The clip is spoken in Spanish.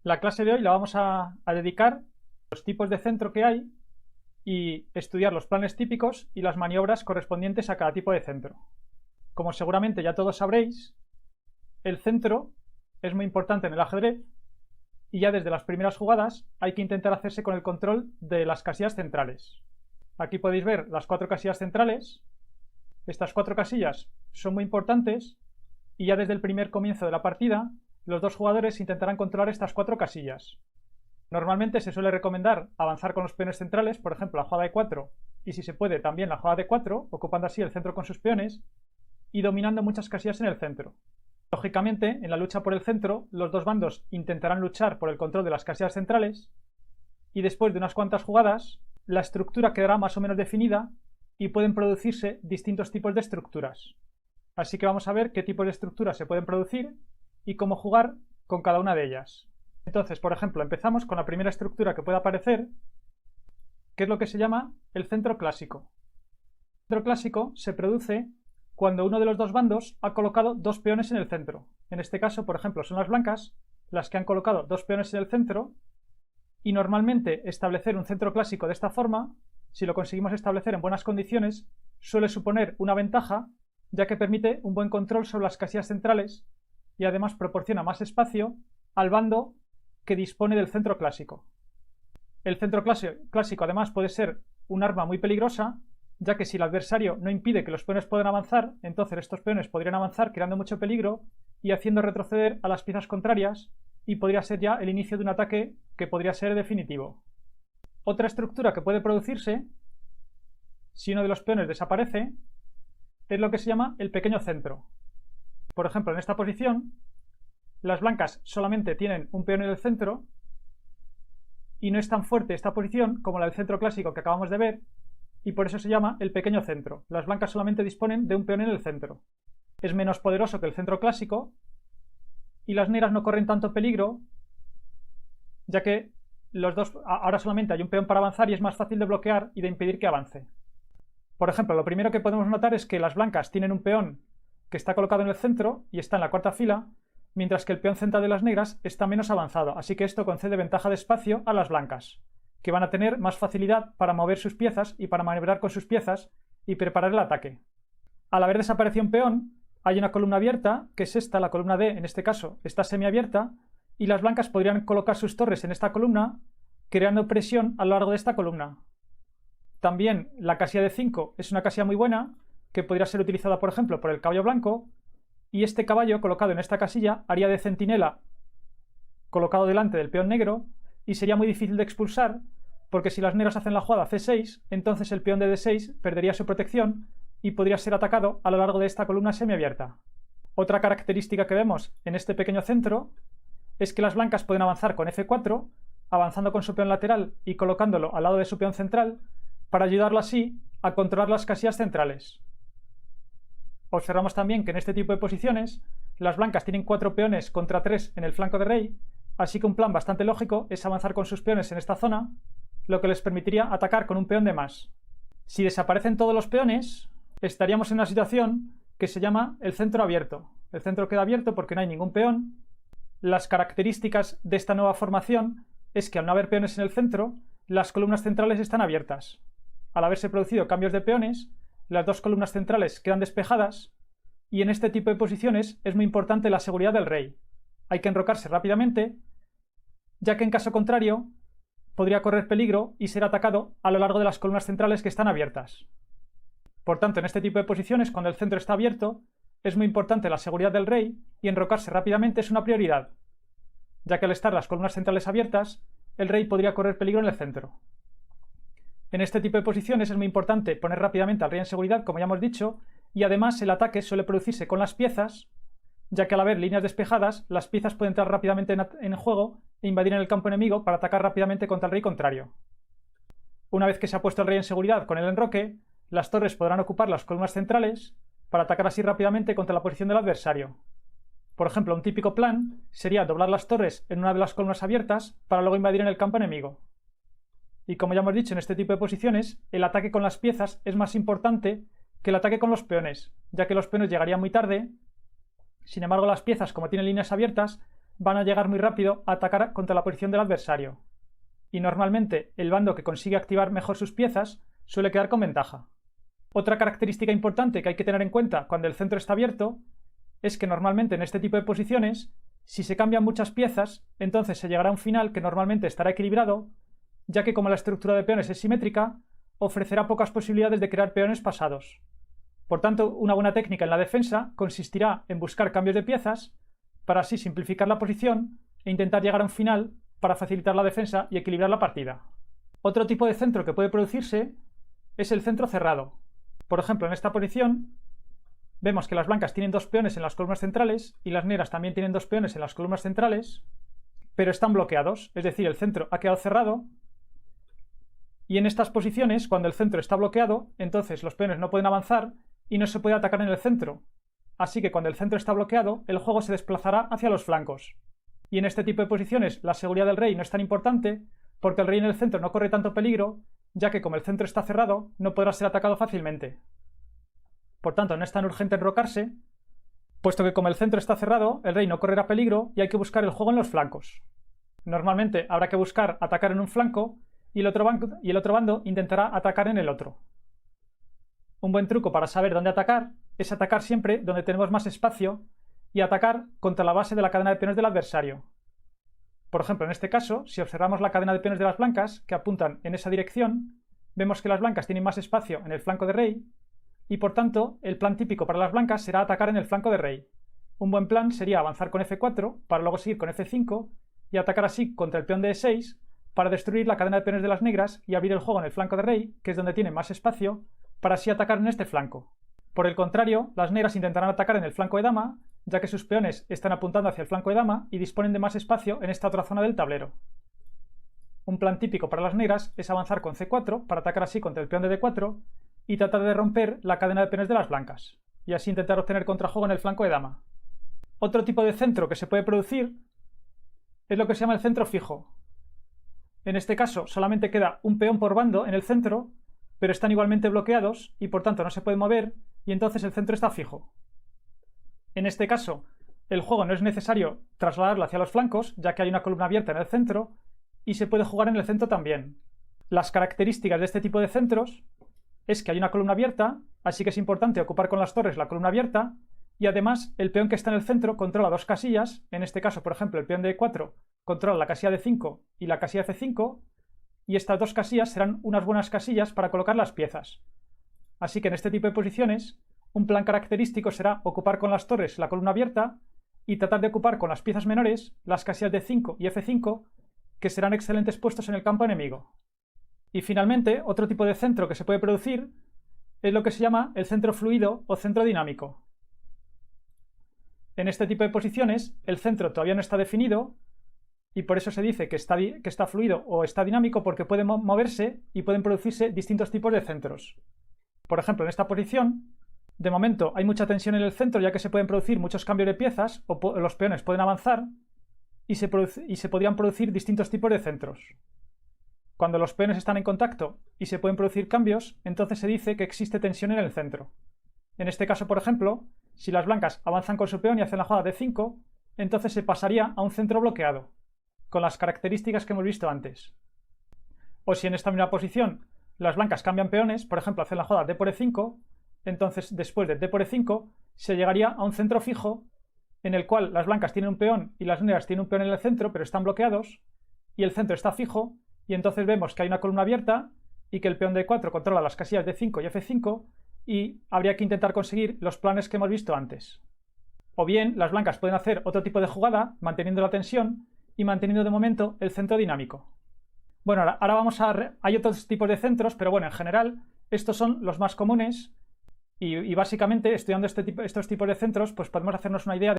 La clase de hoy la vamos a dedicar a los tipos de centro que hay y estudiar los planes típicos y las maniobras correspondientes a cada tipo de centro. Como seguramente ya todos sabréis, el centro es muy importante en el ajedrez y ya desde las primeras jugadas hay que intentar hacerse con el control de las casillas centrales. Aquí podéis ver las 4 casillas centrales. Estas 4 casillas son muy importantes y ya desde el primer comienzo de la partida los dos jugadores intentarán controlar estas 4 casillas. Normalmente se suele recomendar avanzar con los peones centrales, por ejemplo la jugada de 4 y si se puede también la jugada de 4, ocupando así el centro con sus peones y dominando muchas casillas en el centro. Lógicamente, en la lucha por el centro, los dos bandos intentarán luchar por el control de las casillas centrales y después de unas cuantas jugadas, la estructura quedará más o menos definida y pueden producirse distintos tipos de estructuras. Así que vamos a ver qué tipos de estructuras se pueden producir y cómo jugar con cada una de ellas. Entonces, por ejemplo, empezamos con la primera estructura que puede aparecer, que es lo que se llama el centro clásico. El centro clásico se produce cuando uno de los dos bandos ha colocado dos peones en el centro. En este caso, por ejemplo, son las blancas las que han colocado dos peones en el centro y normalmente establecer un centro clásico de esta forma, si lo conseguimos establecer en buenas condiciones, suele suponer una ventaja, ya que permite un buen control sobre las casillas centrales y además proporciona más espacio al bando que dispone del centro clásico. El centro clásico además puede ser un arma muy peligrosa, ya que si el adversario no impide que los peones puedan avanzar, entonces estos peones podrían avanzar creando mucho peligro y haciendo retroceder a las piezas contrarias y podría ser ya el inicio de un ataque que podría ser definitivo. Otra estructura que puede producirse, si uno de los peones desaparece, es lo que se llama el pequeño centro. Por ejemplo, en esta posición, las blancas solamente tienen un peón en el centro y no es tan fuerte esta posición como la del centro clásico que acabamos de ver, y por eso se llama el pequeño centro. Las blancas solamente disponen de un peón en el centro. Es menos poderoso que el centro clásico y las negras no corren tanto peligro, ya que los dos ahora solamente hay un peón para avanzar y es más fácil de bloquear y de impedir que avance. Por ejemplo, lo primero que podemos notar es que las blancas tienen un peón que está colocado en el centro y está en la cuarta fila, mientras que el peón central de las negras está menos avanzado, así que esto concede ventaja de espacio a las blancas, que van a tener más facilidad para mover sus piezas y para maniobrar con sus piezas y preparar el ataque. Al haber desaparecido un peón, hay una columna abierta, que es esta, la columna D, en este caso, está semiabierta, y las blancas podrían colocar sus torres en esta columna, creando presión a lo largo de esta columna. También la casilla de 5 es una casilla muy buena, que podría ser utilizada, por ejemplo, por el caballo blanco, y este caballo colocado en esta casilla haría de centinela colocado delante del peón negro, y sería muy difícil de expulsar, porque si las negras hacen la jugada C6, entonces el peón de D6 perdería su protección y podría ser atacado a lo largo de esta columna semiabierta. Otra característica que vemos en este pequeño centro es que las blancas pueden avanzar con F4, avanzando con su peón lateral y colocándolo al lado de su peón central, para ayudarlo así a controlar las casillas centrales. Observamos también que en este tipo de posiciones las blancas tienen 4 peones contra 3 en el flanco de rey, así que un plan bastante lógico es avanzar con sus peones en esta zona, lo que les permitiría atacar con un peón de más. Si desaparecen todos los peones, estaríamos en una situación que se llama el centro abierto. El centro queda abierto porque no hay ningún peón. Las características de esta nueva formación es que al no haber peones en el centro, las columnas centrales están abiertas. Al haberse producido cambios de peones, las dos columnas centrales quedan despejadas y en este tipo de posiciones es muy importante la seguridad del rey. Hay que enrocarse rápidamente, ya que en caso contrario podría correr peligro y ser atacado a lo largo de las columnas centrales que están abiertas. Por tanto, en este tipo de posiciones, cuando el centro está abierto, es muy importante la seguridad del rey y enrocarse rápidamente es una prioridad, ya que al estar las columnas centrales abiertas, el rey podría correr peligro en el centro. En este tipo de posiciones es muy importante poner rápidamente al rey en seguridad, como ya hemos dicho, y además el ataque suele producirse con las piezas, ya que al haber líneas despejadas, las piezas pueden entrar rápidamente en juego e invadir en el campo enemigo para atacar rápidamente contra el rey contrario. Una vez que se ha puesto el rey en seguridad con el enroque, las torres podrán ocupar las columnas centrales para atacar así rápidamente contra la posición del adversario. Por ejemplo, un típico plan sería doblar las torres en una de las columnas abiertas para luego invadir en el campo enemigo. Y como ya hemos dicho, en este tipo de posiciones, el ataque con las piezas es más importante que el ataque con los peones, ya que los peones llegarían muy tarde. Sin embargo, las piezas, como tienen líneas abiertas, van a llegar muy rápido a atacar contra la posición del adversario, y normalmente el bando que consigue activar mejor sus piezas suele quedar con ventaja. Otra característica importante que hay que tener en cuenta cuando el centro está abierto es que normalmente en este tipo de posiciones, si se cambian muchas piezas, entonces se llegará a un final que normalmente estará equilibrado, ya que como la estructura de peones es simétrica, ofrecerá pocas posibilidades de crear peones pasados. Por tanto, una buena técnica en la defensa consistirá en buscar cambios de piezas para así simplificar la posición e intentar llegar a un final para facilitar la defensa y equilibrar la partida. Otro tipo de centro que puede producirse es el centro cerrado. Por ejemplo, en esta posición vemos que las blancas tienen dos peones en las columnas centrales y las negras también tienen dos peones en las columnas centrales, pero están bloqueados, es decir, el centro ha quedado cerrado. Y en estas posiciones, cuando el centro está bloqueado, entonces los peones no pueden avanzar y no se puede atacar en el centro. Así que cuando el centro está bloqueado, el juego se desplazará hacia los flancos. Y en este tipo de posiciones la seguridad del rey no es tan importante, porque el rey en el centro no corre tanto peligro, ya que como el centro está cerrado, no podrá ser atacado fácilmente. Por tanto, no es tan urgente enrocarse, puesto que como el centro está cerrado, el rey no correrá peligro y hay que buscar el juego en los flancos. Normalmente habrá que buscar atacar en un flanco y el otro bando intentará atacar en el otro. Un buen truco para saber dónde atacar es atacar siempre donde tenemos más espacio y atacar contra la base de la cadena de peones del adversario. Por ejemplo, en este caso, si observamos la cadena de peones de las blancas que apuntan en esa dirección, vemos que las blancas tienen más espacio en el flanco de rey y por tanto el plan típico para las blancas será atacar en el flanco de rey. Un buen plan sería avanzar con F4 para luego seguir con F5 y atacar así contra el peón de E6 para destruir la cadena de peones de las negras y abrir el juego en el flanco de rey, que es donde tiene más espacio, para así atacar en este flanco. Por el contrario, las negras intentarán atacar en el flanco de dama, ya que sus peones están apuntando hacia el flanco de dama y disponen de más espacio en esta otra zona del tablero. Un plan típico para las negras es avanzar con C4 para atacar así contra el peón de D4 y tratar de romper la cadena de peones de las blancas, y así intentar obtener contrajuego en el flanco de dama. Otro tipo de centro que se puede producir es lo que se llama el centro fijo. En este caso solamente queda un peón por bando en el centro, pero están igualmente bloqueados y por tanto no se pueden mover y entonces el centro está fijo. En este caso, el juego no es necesario trasladarlo hacia los flancos, ya que hay una columna abierta en el centro y se puede jugar en el centro también. Las características de este tipo de centros es que hay una columna abierta, así que es importante ocupar con las torres la columna abierta y además el peón que está en el centro controla dos casillas, en este caso por ejemplo el peón de E4 controla la casilla de 5 y la casilla de F5 y estas dos casillas serán unas buenas casillas para colocar las piezas. Así que en este tipo de posiciones un plan característico será ocupar con las torres la columna abierta y tratar de ocupar con las piezas menores las casillas de 5 y F5 que serán excelentes puestos en el campo enemigo. Y finalmente, otro tipo de centro que se puede producir es lo que se llama el centro fluido o centro dinámico. En este tipo de posiciones el centro todavía no está definido y por eso se dice que está fluido o está dinámico porque puede moverse y pueden producirse distintos tipos de centros. Por ejemplo, en esta posición, de momento hay mucha tensión en el centro ya que se pueden producir muchos cambios de piezas o los peones pueden avanzar y se podrían producir distintos tipos de centros. Cuando los peones están en contacto y se pueden producir cambios, entonces se dice que existe tensión en el centro. En este caso, por ejemplo, si las blancas avanzan con su peón y hacen la jugada de 5, entonces se pasaría a un centro bloqueado, con las características que hemos visto antes. O si en esta misma posición las blancas cambian peones, por ejemplo hacen la jugada D por E5, entonces después de D por E5 se llegaría a un centro fijo en el cual las blancas tienen un peón y las negras tienen un peón en el centro pero están bloqueados y el centro está fijo y entonces vemos que hay una columna abierta y que el peón de E4 controla las casillas de 5 y F5 y habría que intentar conseguir los planes que hemos visto antes. O bien las blancas pueden hacer otro tipo de jugada manteniendo la tensión y manteniendo de momento el centro dinámico. Bueno, ahora hay otros tipos de centros, pero bueno, en general estos son los más comunes y básicamente estudiando estos tipos de centros pues podemos hacernos una idea